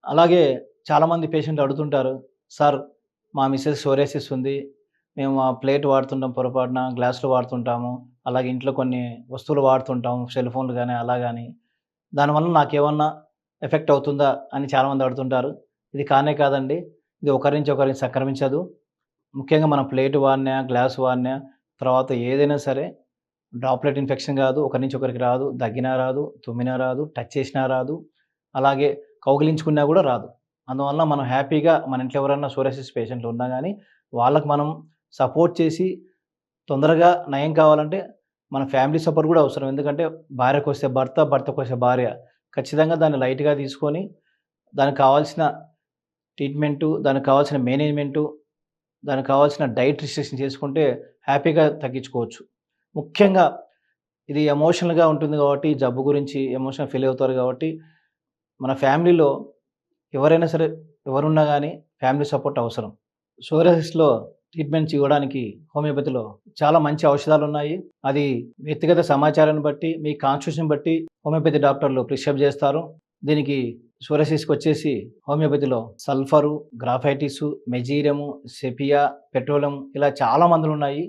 అలాగే చాలామంది పేషెంట్లు అడుగుతుంటారు, "సార్ మా మిసెస్ సోరియాసిస్ ఉంది. మేము ఆ ప్లేట్ వాడుతుంటాం పొరపాటున, గ్లాసులు వాడుతుంటాము. అలాగే ఇంట్లో కొన్ని వస్తువులు వాడుతుంటాం. సెల్ ఫోన్‌లు గాని, అలా గాని. దానివల్ల నాకేమన్నా ఎఫెక్ట్ అవుతుందా?" అని చాలామంది అడుగుతుంటారు. ఇది కానే కాదండి. ఇది ఒకరి నుంచి ఒకరికి సంక్రమించదు. ముఖ్యంగా మనం ప్లేట్ వాడినా, గ్లాస్ వాడినా, తర్వాత ఏదైనా సరే డ్రాప్‌లెట్ ఇన్ఫెక్షన్ గాదు. ఒకరి నుంచి ఒకరికి రాదు. దగ్గినా రాదు, తుమ్మినా రాదు, టచ్ చేసినా రాదు. అలాగే కౌగిలించుకున్నా గూడా రాదు. అందువలన మనం హ్యాపీగా మన ఇంట్లో ఎవరైనా సోరియాసిస్ పేషెంట్లు ఉన్నా గానీ, వాళ్ళకి మనం సపోర్ట్ చేసి తొందరగా నయం కావాలంటే మన ఫ్యామిలీ సపోర్ట్ గూడా అవసరం. ఎందుకంటే భార్యకొస్తే భర్త, భర్తకొస్తే భార్య. ఖచ్చితంగా దాన్ని లైట్‌గా తీసుకొని దానికి కావాల్సిన ట్రీట్మెంటు, దానికి కావాల్సిన మేనేజ్‌మెంటు, దానికి కావాల్సిన డైట్ రిస్ట్రిక్షన్ చేసుకుంటే హ్యాపీగా తగ్గించుకోవచ్చు. ముఖ్యంగా ఇది ఎమోషనల్‌గా ఉంటుంది గాబట్టి, జబ్బు గురించి ఎమోషనల్ ఫీల్ అవుతారు గాబట్టి, మన ఫ్యామిలీలో ఎవరైనా సరే, ఎవరున్నా గానీ ఫ్యామిలీ సపోర్ట్ అవసరం. సోరియాసిస్‌లో ట్రీట్మెంట్స్ ఇవ్వడానికి హోమియోపతిలో చాలా మంచి ఔషధాలున్నాయి. అది వ్యక్తిగత సమాచారాన్ని బట్టి, మీ కాన్స్టిట్యూషన్ బట్టి హోమియోపతి డాక్టర్లు ప్రిస్క్రైబ్ జేస్తారు. దీనికి సోరియాసిస్‌కొచ్చేసి హోమియోపతిలో సల్ఫరు, గ్రాఫైటిసు, మెజీరియము, సెపియా, పెట్రోలియం ఇలా చాలా మందులున్నాయి.